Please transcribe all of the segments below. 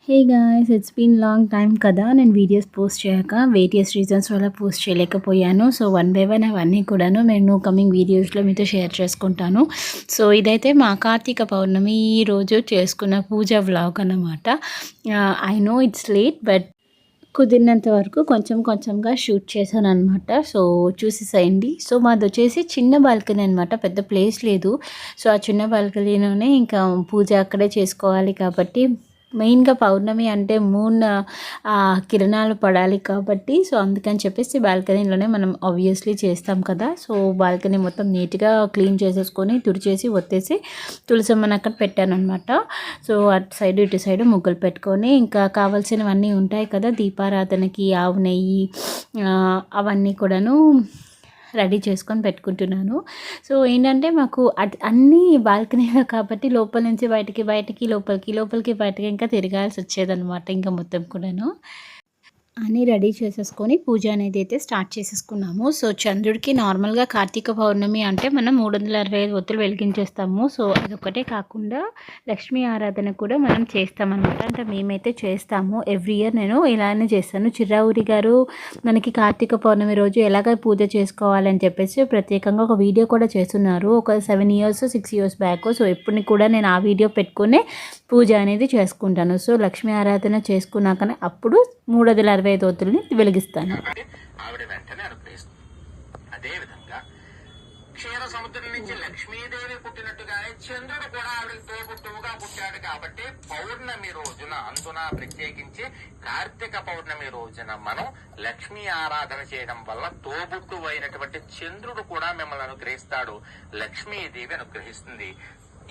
Hey guys, it's been long time కదా నేను videos post చేయక. వేరియస్ రీజన్స్ వల్ల పోస్ట్ చేయలేకపోయాను. సో వన్ బై వన్ అవన్నీ కూడాను నేను కమింగ్ వీడియోస్లో మీతో షేర్ చేసుకుంటాను. సో ఇదైతే మా కార్తీక పౌర్ణమి రోజు చేసుకున్న పూజ వ్లాగ్ అన్నమాట. I know it's late, but కుదిరినంత వరకు కొంచెం కొంచెంగా షూట్ చేశాను అనమాట. సో చూసేసేయండి. సో మాది వచ్చేసి చిన్న బాల్కనీ అనమాట, పెద్ద ప్లేస్ లేదు. సో ఆ చిన్న బాల్కనీలోనే ఇంకా పూజ అక్కడే చేసుకోవాలి కాబట్టి, మెయిన్గా పౌర్ణమి అంటే మూన్ కిరణాలు పడాలి కాబట్టి, సో అందుకని చెప్పేసి బాల్కనీలోనే మనం ఆబ్వియస్లీ చేస్తాం కదా. సో బాల్కనీ మొత్తం నీట్గా క్లీన్ చేసేసుకొని తుడిచేసి ఒత్తేసి తులసమ్మని అక్కడ పెట్టాను అనమాట. సో అటు సైడ్ ఇటు సైడ్ ముగ్గులు పెట్టుకొని, ఇంకా కావాల్సినవన్నీ ఉంటాయి కదా దీపారాధనకి, ఆవు నెయ్యి అవన్నీ కూడాను రెడీ చేసుకొని పెట్టుకుంటున్నాను. సో ఏంటంటే మాకు అన్నీ బాల్కనీలో కాబట్టి లోపల నుంచి బయటికి లోపలికి బయటకి ఇంకా తిరగాల్సి వచ్చేదనమాట. ఇంకా మొత్తం కూడాను అన్నీ రెడీ చేసేసుకొని పూజ అనేది అయితే స్టార్ట్ చేసేసుకున్నాము. సో చంద్రుడికి నార్మల్గా కార్తీక పౌర్ణమి అంటే మనం 365 ఒత్తులు వెలిగించేస్తాము. సో అదొక్కటే కాకుండా లక్ష్మీ ఆరాధన కూడా మనం చేస్తామన్నమాట. అంటే మేమైతే చేస్తాము. ఎవ్రీ ఇయర్ నేను ఇలానే చేస్తాను. చిర్రావురి గారు మనకి కార్తీక పౌర్ణమి రోజు ఎలాగ పూజ చేసుకోవాలని చెప్పేసి ప్రత్యేకంగా ఒక వీడియో కూడా చేస్తున్నారు, ఒక 7 years 6 years బ్యాక్. సో ఎప్పుడు కూడా నేను ఆ వీడియో పెట్టుకునే పూజ అనేది చేసుకుంటాను. సో లక్ష్మీ ఆరాధన చేసుకున్నాకనే అప్పుడు 365 ఒత్తుల్ని వెలిగిస్తాను. ఆవిడ వెంటనే అనుగ్రహిస్తుంది. అదేవిధంగా క్షీర సముద్రం నుంచి లక్ష్మీదేవి పుట్టినట్టుగానే చంద్రుడు కూడా ఆవిడకి తోబుట్టువుగా పుట్టాడు కాబట్టి పౌర్ణమి రోజున, అందున ప్రత్యేకించి కార్తీక పౌర్ణమి రోజున మనం లక్ష్మీ ఆరాధన చేయడం వల్ల తోబుట్టు అయినటువంటి చంద్రుడు కూడా మిమ్మల్ని అనుగ్రహిస్తాడు, లక్ష్మీదేవి అనుగ్రహిస్తుంది.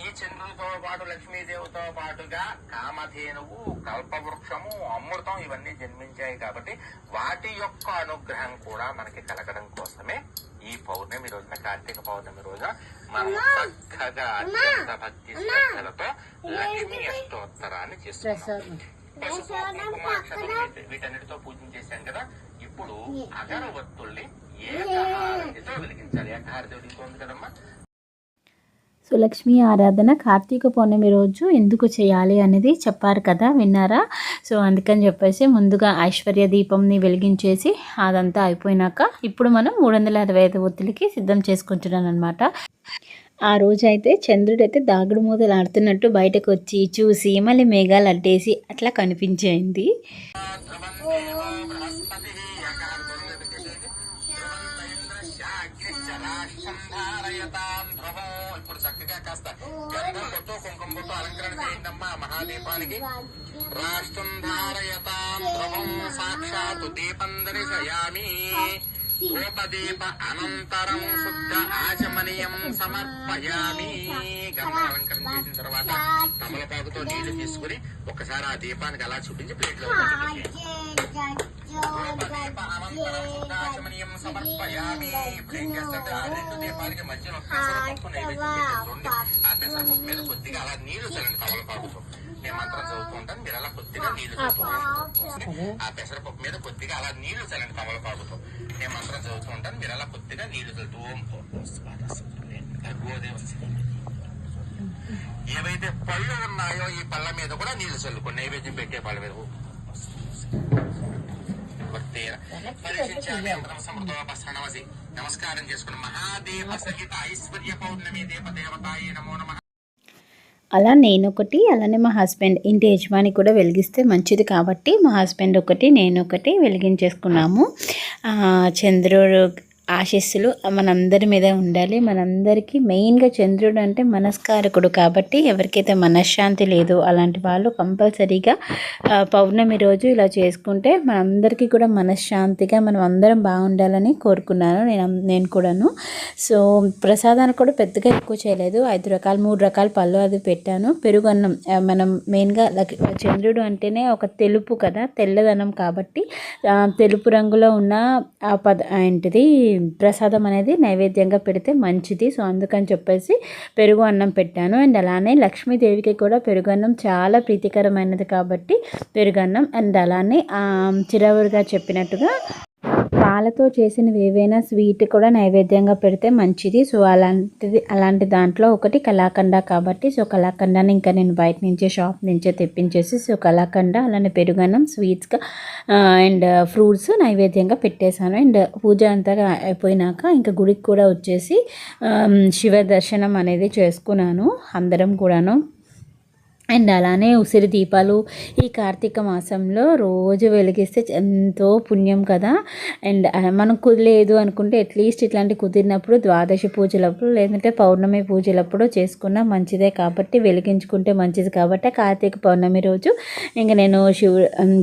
ఈ చంద్రుడితో పాటు లక్ష్మీదేవితో పాటుగా కామధేనువు, కల్పవృక్షము, అమృతం ఇవన్నీ జన్మించాయి కాబట్టి వాటి యొక్క అనుగ్రహం కూడా మనకి కలగడం కోసమే ఈ పౌర్ణమి రోజున, కార్తీక పౌర్ణమి రోజున మనం చక్కగా అత్యంత భక్తి శ్రద్ధలతో లక్ష్మీ అష్టోత్తరాన్ని చేస్తున్నాం. వీటన్నిటితో పూజన చేశాం కదా. ఇప్పుడు అగరవత్తుల్ని ఏకహారతితో వెలిగించాలి. ఏకహారతి వెలిగిపోతుంది కదమ్మా. సో లక్ష్మీ ఆరాధన కార్తీక పౌర్ణమి రోజు ఎందుకు చేయాలి అనేది చెప్పారు కదా, విన్నారా? సో అందుకని చెప్పేసి ముందుగా ఐశ్వర్య దీపంని వెలిగించేసి అదంతా అయిపోయినాక ఇప్పుడు మనం 365 ఒత్తులకి సిద్ధం చేసుకుంటున్నాను అనమాట. ఆ రోజైతే చంద్రుడైతే దాగుడు మూతలు ఆడుతున్నట్టు బయటకు వచ్చి చూసి మళ్ళీ మేఘాలు అడ్డేసి అట్లా కనిపించింది. ఇప్పుడు చక్కగా కాస్త గంధంతో కుంకుమతో అలంకరణ చేయండమ్మా మహాదీపానికి. రాష్ట్రం ధారయతాం ధ్రువం సాక్షాత్ దీపం దర్శయామి. గోపదీప అనంతరం శుద్ధ ఆచమనీయం సమర్పయామి. గంధం అలంకరణ చేసిన తర్వాత తమలపాకుతో నీళ్లు తీసుకుని ఒక్కసారి ఆ దీపానికి అలా చూపించి ప్లేట్లో గోపదీప అనంతరం శుద్ధ ఆచమనీయం సమర్పయామి. ఇప్పుడు ఏం చేస్తుంటే ఆ 2 దీపాలకి మధ్యలో పెసరపప్పు నైవేద్యం పెట్టండి. ఆ పెసరపప్పు మీద కొద్దిగా అలా నీళ్లు చల్లండి తమలపాకుతో. నేను మంత్రం చదువుతూ ఉంటాను, మీరు అలా కొద్దిగా నీళ్లు చల్లుతూ ఆ పెసరపప్పు మీద కొద్దిగా అలా నీళ్లు చల్లండి తమలపాకుతో. నేను మంత్రం చదువుతూ ఉంటాను, మీరు అలా కొద్దిగా నీళ్లు చల్లుతూ ఏవైతే పళ్ళు ఉన్నాయో ఈ పళ్ళ మీద కూడా నీళ్లు చల్లుకోండి. నైవేద్యం పెట్టే పళ్ళ మీద నమస్కారం చేసుకుని మహాదేవ సహిత ఐశ్వర్య పౌర్ణమి దేవతాయ నమో నమః. అలా నేను ఒకటి, అలానే మా హస్బెండ్, ఇంటి యజమాని కూడా వెలిగిస్తే మంచిది కాబట్టి మా హస్బెండ్ ఒకటి, నేను ఒకటి వెలిగించేసుకున్నాము. చంద్రుడు ఆశీస్సులు మనందరి మీద ఉండాలి. మనందరికీ మెయిన్గా చంద్రుడు అంటే మనస్కారకుడు కాబట్టి ఎవరికైతే మనశ్శాంతి లేదో అలాంటి వాళ్ళు కంపల్సరీగా పౌర్ణమి రోజు ఇలా చేసుకుంటే మనందరికీ కూడా మనశ్శాంతిగా మనం అందరం బాగుండాలని కోరుకున్నాను నేను కూడాను. సో ప్రసాదాన్ని కూడా పెద్దగా ఎక్కువ చేయలేదు. 3 రకాల పళ్ళు అది పెట్టాను. పెరుగన్నం, మనం మెయిన్గా చంద్రుడు అంటేనే ఒక తెలుపు కదా, తెల్లదనం కాబట్టి తెలుపు రంగులో ఉన్న ఏంటిది ప్రసాదం అనేది నైవేద్యంగా పెడితే మంచిది. సో అందుకని చెప్పేసి పెరుగు అన్నం పెట్టాను. అండ్ అలానే లక్ష్మీదేవికి కూడా పెరుగన్నం చాలా ప్రీతికరమైనది కాబట్టి పెరుగన్నం. అండ్ అలానే చిరవరుగా చెప్పినట్టుగా పాలతో చేసినవి ఏవైనా స్వీట్ కూడా నైవేద్యంగా పెడితే మంచిది. సో అలాంటి దాంట్లో ఒకటి కలాకండ కాబట్టి సో కలాకండాని ఇంకా నేను బయట నుంచే షాప్ నుంచే తెప్పించేసి సో కలాకండ అలానే పెరుగన్నం స్వీట్స్గా అండ్ ఫ్రూట్స్ నైవేద్యంగా పెట్టేశాను. అండ్ పూజ అంతా అయిపోయినాక ఇంకా గుడికి కూడా వచ్చేసి శివ దర్శనం అనేది చేసుకున్నాను అందరం కూడాను. అండ్ అలానే ఉసిరి దీపాలు ఈ కార్తీక మాసంలో రోజు వెలిగిస్తే ఎంతో పుణ్యం కదా. అండ్ మనం కుదరలేదు అనుకుంటే అట్లీస్ట్ ఇట్లాంటి కుదిరినప్పుడు ద్వాదశి పూజలప్పుడు లేదంటే పౌర్ణమి పూజలప్పుడు చేసుకున్న మంచిదే కాబట్టి వెలిగించుకుంటే మంచిది కాబట్టి కార్తీక పౌర్ణమి రోజు ఇంకా నేను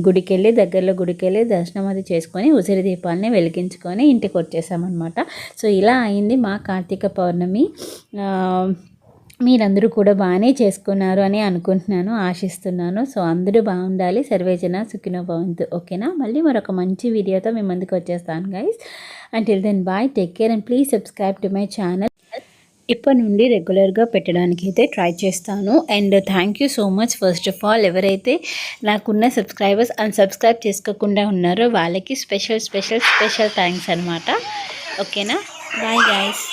గుడికి వెళ్ళి దగ్గరలో గుడికి వెళ్ళి దర్శనం అది చేసుకొని ఉసిరి దీపాలని వెలిగించుకొని ఇంటికి వచ్చేసామన్నమాట. సో ఇలా అయింది మా కార్తీక పౌర్ణమి. మీరందరూ కూడా బాగానే చేసుకున్నారు అని అనుకుంటున్నాను, ఆశిస్తున్నాను. సో అందరూ బాగుండాలి. సర్వేజన సుఖినో భవంతు. ఓకేనా, మళ్ళీ మరొక మంచి వీడియోతో మీ ముందుకు వచ్చేస్తాను guys. Until then bye, take care and please subscribe to my channel. ఇప్పటి నుండి రెగ్యులర్గా పెట్టడానికి అయితే ట్రై చేస్తాను. And thank you so much first of all ఎవరైతే నాకున్న సబ్స్క్రైబర్స్ అన్సబ్స్క్రైబ్ చేసుకోకుండా ఉన్నారో వాళ్ళకి స్పెషల్ థ్యాంక్స్ అనమాట. ఓకేనా, బాయ్ గైస్.